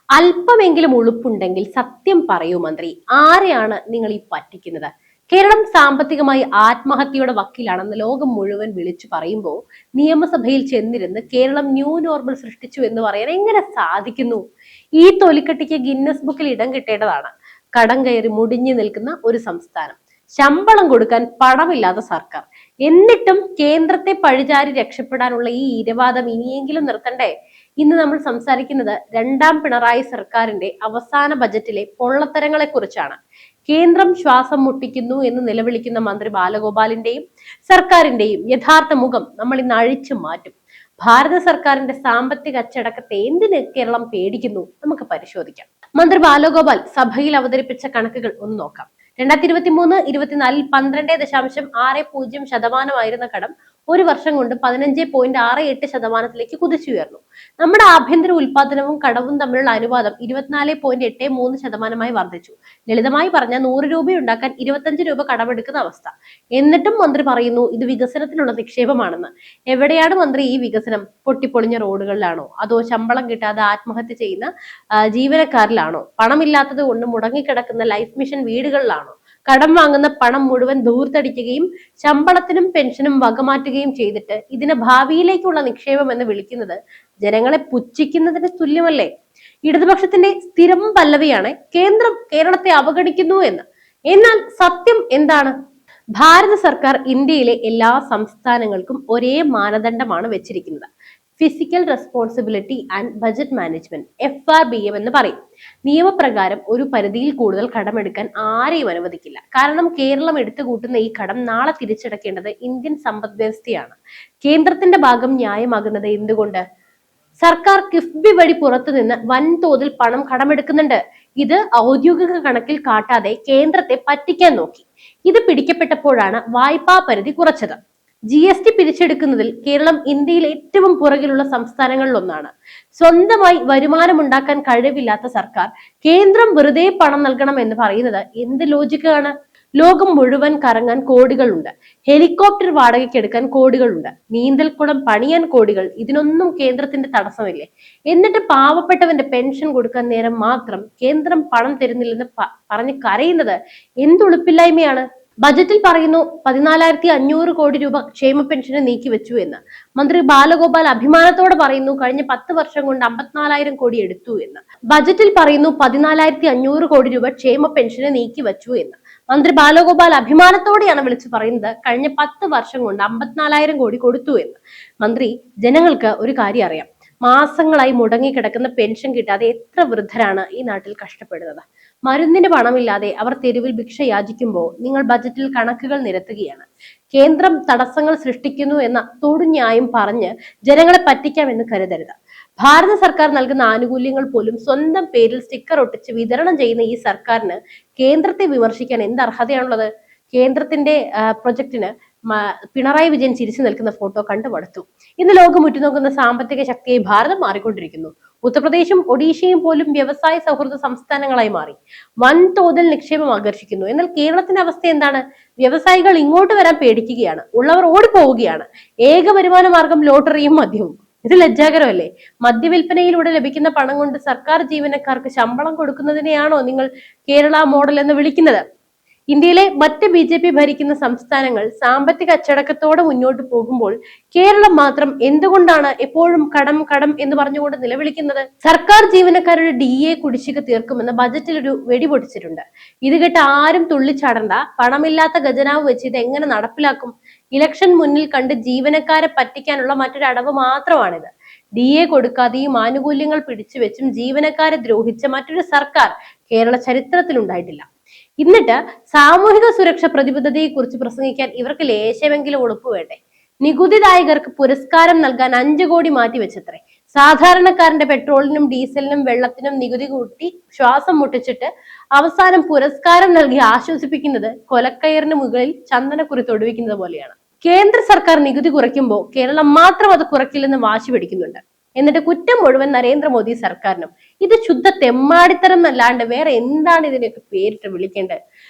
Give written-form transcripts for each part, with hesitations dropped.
അല്പമെങ്കിലും ഉളുപ്പുണ്ടെങ്കിൽ സത്യം പറയൂ മന്ത്രി. ആരെയാണ് നിങ്ങൾ ഈ പറ്റിക്കുന്നത്? കേരളം സാമ്പത്തികമായി ആത്മഹത്യയുടെ വക്കിലാണെന്ന് ലോകം മുഴുവൻ വിളിച്ചു പറയുമ്പോൾ നിയമസഭയിൽ ചെന്നിരുന്ന് കേരളം ന്യൂ നോർമൽ സൃഷ്ടിച്ചു എന്ന് പറയാൻ എങ്ങനെ സാധിക്കുന്നു? ഈ തൊലിക്കട്ടിക്ക് ഗിന്നസ് ബുക്കിൽ ഇടം കിട്ടേണ്ടതാണ്. കടം കയറി മുടിഞ്ഞു നിൽക്കുന്ന ഒരു സംസ്ഥാനം, ശമ്പളം കൊടുക്കാൻ പണമില്ലാത്ത സർക്കാർ, എന്നിട്ടും കേന്ദ്രത്തെ പഴിചാരി രക്ഷപ്പെടാനുള്ള ഈ ഇരവാദം ഇനിയെങ്കിലും നിർത്തണ്ടേ? ഇന്ന് നമ്മൾ സംസാരിക്കുന്നത് രണ്ടാം പിണറായി സർക്കാരിന്റെ അവസാന ബജറ്റിലെ പൊള്ളത്തരങ്ങളെ കുറിച്ചാണ്. കേന്ദ്രം ശ്വാസം മുട്ടിക്കുന്നു എന്ന് നിലവിളിക്കുന്ന മന്ത്രി ബാലഗോപാലിന്റെയും സർക്കാരിന്റെയും യഥാർത്ഥ മുഖം നമ്മൾ ഇന്ന് അഴിച്ചു മാറ്റും. ഭാരത സർക്കാരിന്റെ സാമ്പത്തിക അച്ചടക്കത്തെ എന്തിന് കേരളം പേടിക്കുന്നു? നമുക്ക് പരിശോധിക്കാം. മന്ത്രി ബാലഗോപാൽ സഭയിൽ അവതരിപ്പിച്ച കണക്കുകൾ ഒന്ന് നോക്കാം. 2023-24 12.60% കടം ഒരു വർഷം കൊണ്ട് 15.68% കുതിച്ചുയർന്നു. നമ്മുടെ ആഭ്യന്തര ഉൽപാദനവും കടവും തമ്മിലുള്ള അനുപാതം 24.83% വർദ്ധിച്ചു. ലളിതമായി പറഞ്ഞാൽ 100 രൂപ ഉണ്ടാക്കാൻ 25 രൂപ കടമെടുക്കുന്ന അവസ്ഥ. എന്നിട്ടും മന്ത്രി പറയുന്നു ഇത് വികസനത്തിനുള്ള നിക്ഷേപമാണെന്ന്. എവിടെയാണ് മന്ത്രി ഈ വികസനം? പൊട്ടിപ്പൊളിഞ്ഞ റോഡുകളിലാണോ? അതോ ശമ്പളം കിട്ടാതെ ആത്മഹത്യ ചെയ്യുന്ന ജീവനക്കാരിലാണോ? പണമില്ലാത്തത് കൊണ്ട് മുടങ്ങിക്കിടക്കുന്ന ലൈഫ് മിഷൻ വീടുകളിലാണോ? കടം വാങ്ങുന്ന പണം മുഴുവൻ ധൂർത്തടിക്കുകയും ശമ്പളത്തിനും പെൻഷനും വകമാറ്റുകയും ചെയ്തിട്ട് ഇതിനെ ഭാവിയിലേക്കുള്ള നിക്ഷേപം എന്ന് വിളിക്കുന്നത് ജനങ്ങളെ പുച്ഛിക്കുന്നതിന് തുല്യമല്ലേ? ഇടതുപക്ഷത്തിന്റെ സ്ഥിരം പല്ലവിയാണ് കേന്ദ്രം കേരളത്തെ അവഗണിക്കുന്നു എന്ന്. എന്നാൽ സത്യം എന്താണ്? ഭാരത സർക്കാർ ഇന്ത്യയിലെ എല്ലാ സംസ്ഥാനങ്ങൾക്കും ഒരേ മാനദണ്ഡമാണ് വെച്ചിരിക്കുന്നത്. Physical responsibility and budget management, FRBM എന്ന് പറയും. നിയമപ്രകാരം ഒരു പരിധിയിൽ കൂടുതൽ കടമെടുക്കാൻ ആരെയും അനുവദിക്കില്ല. കാരണം കേരളം എടുത്തു കൂട്ടുന്ന ഈ കടം നാളെ തിരിച്ചടക്കേണ്ടത് ഇന്ത്യൻ സമ്പദ് വ്യവസ്ഥയാണ്. കേന്ദ്രത്തിന്റെ ഭാഗം ന്യായമാകുന്നത് എന്തുകൊണ്ട്? സർക്കാർ കിഫ്ബി വഴി പുറത്തുനിന്ന് വൻതോതിൽ പണം കടമെടുക്കുന്നുണ്ട്. ഇത് ഔദ്യോഗിക കണക്കിൽ കാട്ടാതെ കേന്ദ്രത്തെ പറ്റിക്കാൻ നോക്കി. ഇത് പിടിക്കപ്പെട്ടപ്പോഴാണ് വായ്പാ പരിധി കുറച്ചത്. GST പിരിച്ചെടുക്കുന്നതിൽ കേരളം ഇന്ത്യയിൽ ഏറ്റവും പുറകിലുള്ള സംസ്ഥാനങ്ങളിൽ ഒന്നാണ്. സ്വന്തമായി വരുമാനമുണ്ടാക്കാൻ കഴിവില്ലാത്ത സർക്കാർ കേന്ദ്രം വെറുതെ പണം നൽകണം എന്ന് പറയുന്നത് എന്ത് ലോജിക്കാണ്? ലോകം മുഴുവൻ കറങ്ങാൻ കോടികളുണ്ട്, ഹെലികോപ്റ്റർ വാടകയ്ക്ക് എടുക്കാൻ കോടികളുണ്ട്, നീന്തൽക്കുളം പണിയാൻ കോടികൾ. ഇതിനൊന്നും കേന്ദ്രത്തിന്റെ തടസ്സമില്ലേ? എന്നിട്ട് പാവപ്പെട്ടവന്റെ പെൻഷൻ കൊടുക്കാൻ നേരം മാത്രം കേന്ദ്രം പണം തരുന്നില്ലെന്ന് പറഞ്ഞ് കരയുന്നത് എന്തുളുപ്പില്ലായ്മയാണ്? ബജറ്റിൽ പറയുന്നു 14,500 കോടി രൂപ ക്ഷേമ പെൻഷന് നീക്കിവെച്ചു എന്ന്. മന്ത്രി ബാലഗോപാൽ അഭിമാനത്തോടെ പറയുന്നു കഴിഞ്ഞ 10 വർഷം കൊണ്ട് 54,000 കോടി എടുത്തു എന്ന്. ബജറ്റിൽ പറയുന്നു 14,500 കോടി രൂപ ക്ഷേമ പെൻഷന് നീക്കിവെച്ചു എന്ന്. മന്ത്രി ബാലഗോപാൽ അഭിമാനത്തോടെയാണ് വിളിച്ചു പറയുന്നത് കഴിഞ്ഞ 10 വർഷം കൊണ്ട് 54,000 കോടി കൊടുത്തു എന്ന്. മന്ത്രി, ജനങ്ങൾക്ക് ഒരു കാര്യം അറിയാം. മാസങ്ങളായി മുടങ്ങിക്കിടക്കുന്ന പെൻഷൻ കിട്ടാതെ എത്ര വൃദ്ധരാണ് ഈ നാട്ടിൽ കഷ്ടപ്പെടുന്നത്. മരുന്നിന് പണമില്ലാതെ അവർ തെരുവിൽ ഭിക്ഷ യാചിക്കുമ്പോൾ നിങ്ങൾ ബജറ്റിൽ കണക്കുകൾ നിരത്തുകയാണ്. കേന്ദ്രം തടസ്സങ്ങൾ സൃഷ്ടിക്കുന്നു എന്ന തൊടുന്യായം പറഞ്ഞ് ജനങ്ങളെ പറ്റിക്കാമെന്ന് കരുതരുത്. ഭാരത സർക്കാർ നൽകുന്ന ആനുകൂല്യങ്ങൾ പോലും സ്വന്തം പേരിൽ സ്റ്റിക്കർ ഒട്ടിച്ച് വിതരണം ചെയ്യുന്ന ഈ സർക്കാരിന് കേന്ദ്രത്തെ വിമർശിക്കാൻ എന്ത് അർഹതയാണുള്ളത്? കേന്ദ്രത്തിന്റെ പ്രൊജക്ടിന് പിണറായി വിജയൻ ചിരിച്ചു നിൽക്കുന്ന ഫോട്ടോ കണ്ടു മടുത്തു. ഇന്ന് ലോകം ഉറ്റുനോക്കുന്ന സാമ്പത്തിക ശക്തിയെ ഭാരതം മാറിക്കൊണ്ടിരിക്കുന്നു. ഉത്തർപ്രദേശും ഒഡീഷയും പോലും വ്യവസായ സൗഹൃദ സംസ്ഥാനങ്ങളായി മാറി. വൻതോതിൽ നിക്ഷേപം ആകർഷിക്കുന്നു. എന്നാൽ കേരളത്തിന്റെ അവസ്ഥ എന്താണ്? വ്യവസായികൾ ഇങ്ങോട്ട് വരാൻ പേടിക്കുകയാണ്, ഉള്ളവർ ഓടിപ്പോവുകയാണ്. ഏക വരുമാന മാർഗം ലോട്ടറിയും മദ്യവും. ഇത് ലജ്ജാകരമല്ലേ? മദ്യവിൽപ്പനയിലൂടെ ലഭിക്കുന്ന പണം കൊണ്ട് സർക്കാർ ജീവനക്കാർക്ക് ശമ്പളം കൊടുക്കുന്നതിനെയാണോ നിങ്ങൾ കേരള മോഡൽ എന്ന് വിളിക്കുന്നത്? ഇന്ത്യയിലെ മറ്റ് BJP ഭരിക്കുന്ന സംസ്ഥാനങ്ങൾ സാമ്പത്തിക അച്ചടക്കത്തോടെ മുന്നോട്ട് പോകുമ്പോൾ കേരളം മാത്രം എന്തുകൊണ്ടാണ് എപ്പോഴും കടം കടം എന്ന് പറഞ്ഞുകൊണ്ട് നിലവിളിക്കുന്നത്? സർക്കാർ ജീവനക്കാരുടെ DA കുടിശ്ശിക തീർക്കുമെന്ന് ബജറ്റിൽ ഒരു വെടിപൊട്ടിച്ചിട്ടുണ്ട്. ഇത് കേട്ട് ആരും തുള്ളിച്ചാടണ്ട. പണമില്ലാത്ത ഖജനാവ് വെച്ച് ഇത് എങ്ങനെ നടപ്പിലാക്കും? ഇലക്ഷൻ മുന്നിൽ കണ്ട് ജീവനക്കാരെ പറ്റിക്കാനുള്ള മറ്റൊരു അടവ് മാത്രമാണിത്. DA കൊടുക്കാതെയും ആനുകൂല്യങ്ങൾ പിടിച്ചുവെച്ചും ജീവനക്കാരെ ദ്രോഹിച്ച മറ്റൊരു സർക്കാർ കേരള ചരിത്രത്തിൽ ഉണ്ടായിട്ടില്ല. എന്നിട്ട് സാമൂഹിക സുരക്ഷ പ്രതിബദ്ധതയെ കുറിച്ച് പ്രസംഗിക്കാൻ ഇവർക്ക് ലേശമെങ്കിലും ഉളുപ്പ് വേണ്ടേ? നികുതിദായകർക്ക് പുരസ്കാരം നൽകാൻ 5 കോടി മാറ്റിവെച്ചത്രേ. സാധാരണക്കാരന്റെ പെട്രോളിനും ഡീസലിനും വെള്ളത്തിനും നികുതി കൂട്ടി ശ്വാസം മുട്ടിച്ചിട്ട് അവസാനം പുരസ്കാരം നൽകി ആശ്വസിപ്പിക്കുന്നത് കൊലക്കയറിന് മുകളിൽ ചന്ദനക്കുറി തൊടുവിക്കുന്നത് പോലെയാണ്. കേന്ദ്ര സർക്കാർ നികുതി കുറയ്ക്കുമ്പോൾ കേരളം മാത്രം അത് കുറയ്ക്കില്ലെന്ന് വാശി പിടിക്കുന്നുണ്ട്. എന്നിട്ട് കുറ്റം മുഴുവൻ നരേന്ദ്രമോദി സർക്കാരിനും. ഇത് ശുദ്ധ തെമ്മാടിത്തരം എന്നല്ലാണ്ട് വേറെ എന്താണ് ഇതിനൊക്കെ പേരിട്ട് വിളിക്കേണ്ടത്?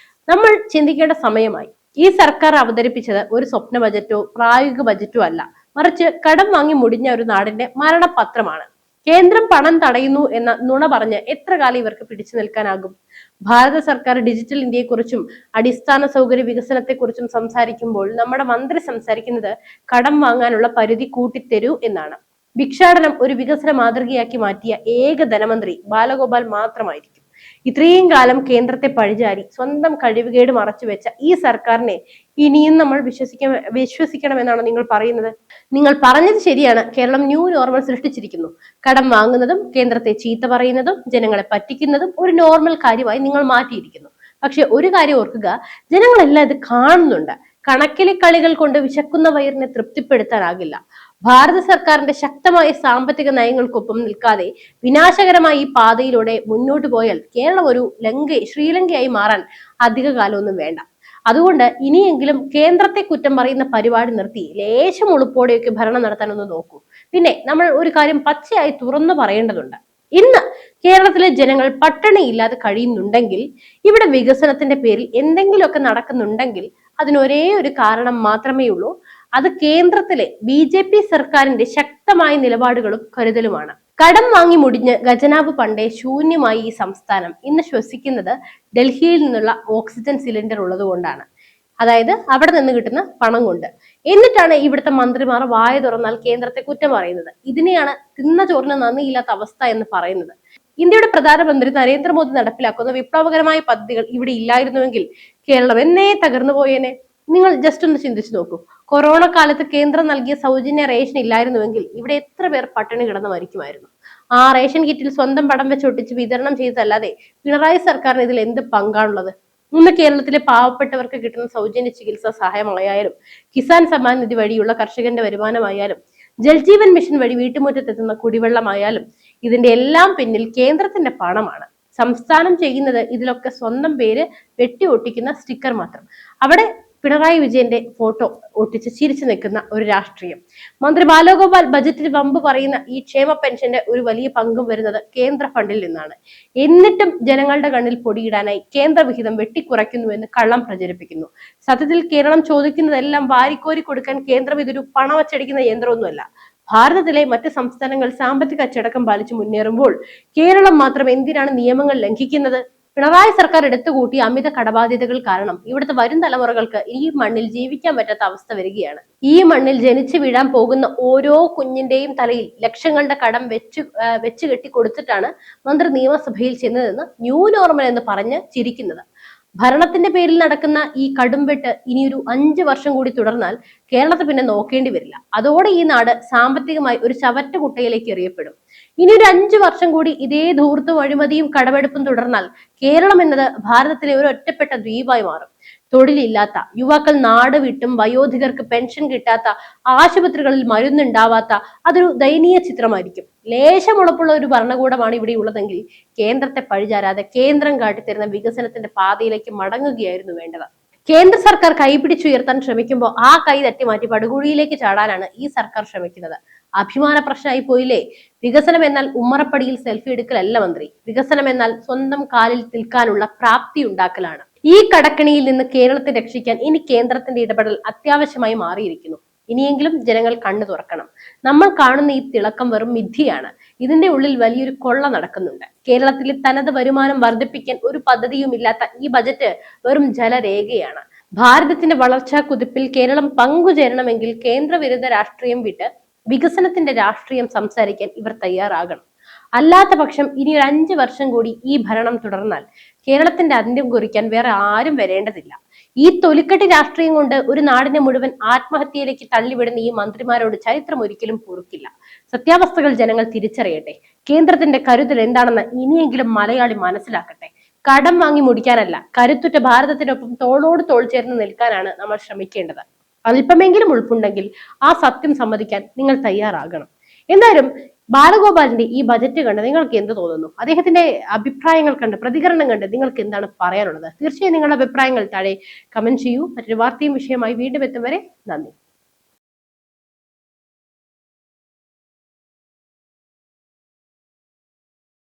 നമ്മൾ ചിന്തിക്കേണ്ട സമയമായി. ഈ സർക്കാർ അവതരിപ്പിച്ചത് ഒരു സ്വപ്ന ബജറ്റോ പ്രായോഗിക ബജറ്റോ അല്ല, മറിച്ച് കടം വാങ്ങി മുടിഞ്ഞ ഒരു നാടിന്റെ മരണപത്രമാണ്. കേന്ദ്രം പണം തടയുന്നു എന്ന നുണ പറഞ്ഞ് എത്ര കാലം ഇവർക്ക് പിടിച്ചു നിൽക്കാനാകും? ഭാരത സർക്കാർ ഡിജിറ്റൽ ഇന്ത്യയെക്കുറിച്ചും അടിസ്ഥാന സൗകര്യ വികസനത്തെക്കുറിച്ചും സംസാരിക്കുമ്പോൾ നമ്മുടെ മന്ത്രി സംസാരിക്കുന്നത് കടം വാങ്ങാനുള്ള പരിധി കൂട്ടിത്തരൂ എന്നാണ്. ഭിക്ഷാടനം ഒരു വികസന മാതൃകയാക്കി മാറ്റിയ ഏക ധനമന്ത്രി ബാലഗോപാൽ മാത്രമായിരിക്കും. ഇത്രയും കാലം കേന്ദ്രത്തെ പഴിചാരി സ്വന്തം കഴിവുകേട് മറച്ചുവെച്ച ഈ സർക്കാരിനെ ഇനിയും നമ്മൾ വിശ്വസിക്കണമെന്നാണ് നിങ്ങൾ പറയുന്നത്? നിങ്ങൾ പറഞ്ഞത് ശരിയാണ്. കേരളം ന്യൂ നോർമൽ സൃഷ്ടിച്ചിരിക്കുന്നു. കടം വാങ്ങുന്നതും കേന്ദ്രത്തെ ചീത്ത പറയുന്നതും ജനങ്ങളെ പറ്റിക്കുന്നതും ഒരു നോർമൽ കാര്യമായി നിങ്ങൾ മാറ്റിയിരിക്കുന്നു. പക്ഷെ ഒരു കാര്യം ഓർക്കുക, ജനങ്ങളെല്ലാം ഇത് കാണുന്നുണ്ട്. കണക്കിലെ കളികൾ കൊണ്ട് വിശക്കുന്ന വയറിനെ തൃപ്തിപ്പെടുത്താനാകില്ല. ഭാരത സർക്കാരിന്റെ ശക്തമായ സാമ്പത്തിക നയങ്ങൾക്കൊപ്പം നിൽക്കാതെ വിനാശകരമായ ഈ പാതയിലൂടെ മുന്നോട്ട് പോയാൽ കേരളം ഒരു ശ്രീലങ്കയായി മാറാൻ അധിക കാലമൊന്നും വേണ്ട. അതുകൊണ്ട് ഇനിയെങ്കിലും കേന്ദ്രത്തെ കുറ്റം പറയുന്ന പരിപാടി നിർത്തി ലേശം ഉളുപ്പോടെയൊക്കെ ഭരണം നടത്താനൊന്ന് നോക്കൂ. പിന്നെ നമ്മൾ ഒരു കാര്യം പച്ചയായി തുറന്നു പറയേണ്ടതുണ്ട്. ഇന്ന് കേരളത്തിലെ ജനങ്ങൾ പട്ടിണിയില്ലാതെ കഴിയുന്നുണ്ടെങ്കിൽ, ഇവിടെ വികസനത്തിന്റെ പേരിൽ എന്തെങ്കിലുമൊക്കെ നടക്കുന്നുണ്ടെങ്കിൽ അതിനൊരേ ഒരു കാരണം മാത്രമേ ഉള്ളൂ. അത് കേന്ദ്രത്തിലെ BJP സർക്കാരിന്റെ ശക്തമായ നിലപാടുകളും കരുതലുമാണ്. കടം വാങ്ങി മുടിഞ്ഞ് ഖജനാവ് പണ്ടേ ശൂന്യമായി ഈ സംസ്ഥാനം ഇന്ന് ശ്വസിക്കുന്നത് ഡൽഹിയിൽ നിന്നുള്ള ഓക്സിജൻ സിലിണ്ടർ ഉള്ളത് കൊണ്ടാണ്. അതായത് അവിടെ നിന്ന് കിട്ടുന്ന പണം കൊണ്ട്. എന്നിട്ടാണ് ഇവിടുത്തെ മന്ത്രിമാർ വായ തുറന്നാൽ കേന്ദ്രത്തെ കുറ്റം പറയുന്നത്. ഇതിനെയാണ് തിന്ന ചോറിന് നന്ദിയില്ലാത്ത അവസ്ഥ എന്ന് പറയുന്നത്. ഇന്ത്യയുടെ പ്രധാനമന്ത്രി നരേന്ദ്രമോദി നടപ്പിലാക്കുന്ന വിപ്ലവകരമായ പദ്ധതികൾ ഇവിടെ ഇല്ലായിരുന്നുവെങ്കിൽ കേരളം എന്നേ തകർന്നു പോയേനെ. നിങ്ങൾ ജസ്റ്റ് ഒന്ന് ചിന്തിച്ചു നോക്കൂ. കൊറോണ കാലത്ത് കേന്ദ്രം നൽകിയ സൗജന്യ റേഷൻ ഇല്ലായിരുന്നുവെങ്കിൽ ഇവിടെ എത്ര പേർ പട്ടിണി കിടന്ന് മരിക്കുമായിരുന്നു? ആ റേഷൻ കിറ്റിൽ സ്വന്തം പടം വെച്ച് ഒട്ടിച്ച് വിതരണം ചെയ്തതല്ലാതെ പിണറായി സർക്കാരിന് ഇതിൽ എന്ത് പങ്കാണുള്ളത്? ഇന്ന് കേരളത്തിലെ പാവപ്പെട്ടവർക്ക് കിട്ടുന്ന സൗജന്യ ചികിത്സാ സഹായമായാലും, കിസാൻ സമ്മാൻ നിധി വഴിയുള്ള കർഷകന്റെ വരുമാനമായാലും, ജൽജീവൻ മിഷൻ വഴി വീട്ടുമുറ്റത്തെത്തുന്ന കുടിവെള്ളമായാലും, ഇതിന്റെ എല്ലാം പിന്നിൽ കേന്ദ്രത്തിന്റെ പണമാണ്. സംസ്ഥാനം ചെയ്യുന്നത് ഇതിലൊക്കെ സ്വന്തം പേര് വെട്ടി ഒട്ടിക്കുന്ന സ്റ്റിക്കർ മാത്രം. അവിടെ പിണറായി വിജയന്റെ ഫോട്ടോ ഒട്ടിച്ച് ചിരിച്ചു നിൽക്കുന്ന ഒരു രാഷ്ട്രീയം. മന്ത്രി ബാലഗോപാൽ ബജറ്റിൽ വമ്പ് പറയുന്ന ഈ ക്ഷേമ പെൻഷന്റെ ഒരു വലിയ പങ്കും വരുന്നത് കേന്ദ്ര ഫണ്ടിൽ നിന്നാണ്. എന്നിട്ടും ജനങ്ങളുടെ കണ്ണിൽ പൊടിയിടാനായി കേന്ദ്ര വിഹിതം വെട്ടിക്കുറയ്ക്കുന്നുവെന്ന് കള്ളം പ്രചരിപ്പിക്കുന്നു. സത്യത്തിൽ കേരളം ചോദിക്കുന്നതെല്ലാം വാരിക്കോരി കൊടുക്കാൻ കേന്ദ്രം ഇതൊരു പണവച്ചടിക്കുന്ന യന്ത്രമൊന്നുമല്ല. ഭാരതത്തിലെ മറ്റ് സംസ്ഥാനങ്ങൾ സാമ്പത്തിക അച്ചടക്കം പാലിച്ച് മുന്നേറുമ്പോൾ കേരളം മാത്രം എന്തിനാണ് നിയമങ്ങൾ ലംഘിക്കുന്നത്? പിണറായി സർക്കാർ എടുത്തുകൂട്ടിയ അമിത കടബാധ്യതകൾ കാരണം ഇവിടുത്തെ വരും തലമുറകൾക്ക് ഈ മണ്ണിൽ ജീവിക്കാൻ പറ്റാത്ത അവസ്ഥ വരികയാണ്. ഈ മണ്ണിൽ ജനിച്ചു വീഴാൻ പോകുന്ന ഓരോ കുഞ്ഞിന്റെയും തലയിൽ ലക്ഷങ്ങളുടെ കടം വെച്ച് കെട്ടി കൊടുത്തിട്ടാണ് മന്ത്രി നിയമസഭയിൽ ചെന്നതെന്ന് ന്യൂ നോർമൽ എന്ന് പറഞ്ഞ് ചിരിക്കുന്നത്. ഭരണത്തിന്റെ പേരിൽ നടക്കുന്ന ഈ കടുംവെട്ട് ഇനിയൊരു 5 വർഷം കൂടി തുടർന്നാൽ കേരളത്തെ പിന്നെ നോക്കേണ്ടി വരില്ല. അതോടെ ഈ നാട് സാമ്പത്തികമായി ഒരു ചവറ്റുകുട്ടയിലേക്ക് എറിയപ്പെടും. ഇനി ഒരു 5 വർഷം കൂടി ഇതേ ധൂർത്തും അഴിമതിയും കടമെടുപ്പും തുടർന്നാൽ കേരളം എന്നത് ഭാരതത്തിലെ ഒരു ഒറ്റപ്പെട്ട ദ്വീപായി മാറും. തൊഴിലില്ലാത്ത യുവാക്കൾ നാട് വിട്ടും, വയോധികർക്ക് പെൻഷൻ കിട്ടാത്ത, ആശുപത്രികളിൽ മരുന്നുണ്ടാവാത്ത അതൊരു ദയനീയ ചിത്രമായിരിക്കും. ലേശമുളപ്പുള്ള ഒരു ഭരണകൂടമാണ് ഇവിടെ ഉള്ളതെങ്കിൽ കേന്ദ്രത്തെ പഴിചാരാതെ കേന്ദ്രം കാട്ടിത്തരുന്ന വികസനത്തിന്റെ പാതയിലേക്ക് മടങ്ങുകയായിരുന്നു വേണ്ടത്. കേന്ദ്ര സർക്കാർ കൈപിടിച്ചുയർത്താൻ ശ്രമിക്കുമ്പോൾ ആ കൈ തട്ടിമാറ്റി പടുകുഴിയിലേക്ക് ചാടാനാണ് ഈ സർക്കാർ ശ്രമിക്കുന്നത്. അഭിമാന പ്രശ്നമായി പോയില്ലേ? വികസനം എന്നാൽ ഉമ്മറപ്പടിയിൽ സെൽഫി എടുക്കലല്ല മന്ത്രി. വികസനം എന്നാൽ സ്വന്തം കാലിൽ നിൽക്കാനുള്ള പ്രാപ്തി ഉണ്ടാക്കലാണ്. ഈ കടക്കണിയിൽ നിന്ന് കേരളത്തെ രക്ഷിക്കാൻ ഇനി കേന്ദ്രത്തിന്റെ ഇടപെടൽ അത്യാവശ്യമായി മാറിയിരിക്കുന്നു. ഇനിയെങ്കിലും ജനങ്ങൾ കണ്ണു തുറക്കണം. നമ്മൾ കാണുന്ന ഈ തിളക്കം വെറും മിഥ്യയാണ്. ഇതിന്റെ ഉള്ളിൽ വലിയൊരു കൊള്ള നടക്കുന്നുണ്ട്. കേരളത്തിലെ തനത് വരുമാനം വർദ്ധിപ്പിക്കാൻ ഒരു പദ്ധതിയുമില്ലാത്ത ഈ ബജറ്റ് വെറും ജലരേഖയാണ്. ഭാരതത്തിന്റെ വളർച്ചാ കുതിപ്പിൽ കേരളം പങ്കുചേരണമെങ്കിൽ കേന്ദ്രവിരുദ്ധ രാഷ്ട്രീയം വിട്ട് വികസനത്തിന്റെ രാഷ്ട്രീയം സംസാരിക്കാൻ ഇവർ തയ്യാറാകണം. അല്ലാത്ത പക്ഷം ഇനി ഒരു 5 വർഷം കൂടി ഈ ഭരണം തുടർന്നാൽ കേരളത്തിന്റെ അന്ത്യം കുറിക്കാൻ വേറെ ആരും വരേണ്ടതില്ല. ഈ തൊലിക്കെട്ടി രാഷ്ട്രീയം കൊണ്ട് ഒരു നാടിനെ മുഴുവൻ ആത്മഹത്യയിലേക്ക് തള്ളിവിടുന്ന ഈ മന്ത്രിമാരോട് ചരിത്രം ഒരിക്കലും പൊറുക്കില്ല. സത്യാവസ്ഥകൾ ജനങ്ങൾ തിരിച്ചറിയട്ടെ. കേന്ദ്രത്തിന്റെ കരുതൽ എന്താണെന്ന് ഇനിയെങ്കിലും മലയാളി മനസ്സിലാക്കട്ടെ. കടം വാങ്ങി മുടിക്കാനല്ല, കരുത്തുറ്റ ഭാരതത്തിനൊപ്പം തോളോട് തോൾ ചേർന്ന് നിൽക്കാനാണ് നമ്മൾ ശ്രമിക്കേണ്ടത്. അല്പമെങ്കിലും ഉൾപ്പുണ്ടെങ്കിൽ ആ സത്യം സമ്മതിക്കാൻ നിങ്ങൾ തയ്യാറാകണം. എന്തായാലും ബാലഗോപാലിന്റെ ഈ ബജറ്റ് കണ്ട് നിങ്ങൾക്ക് എന്ത് തോന്നുന്നു? അദ്ദേഹത്തിന്റെ അഭിപ്രായങ്ങൾ കണ്ട്, പ്രതികരണം കണ്ട് നിങ്ങൾക്ക് എന്താണ് പറയാനുള്ളത്? തീർച്ചയായും നിങ്ങളുടെ അഭിപ്രായങ്ങൾ താഴെ കമന്റ് ചെയ്യൂ. മറ്റൊരു വാർത്തയും വിഷയമായി വീണ്ടും എത്തും വരെ നന്ദി.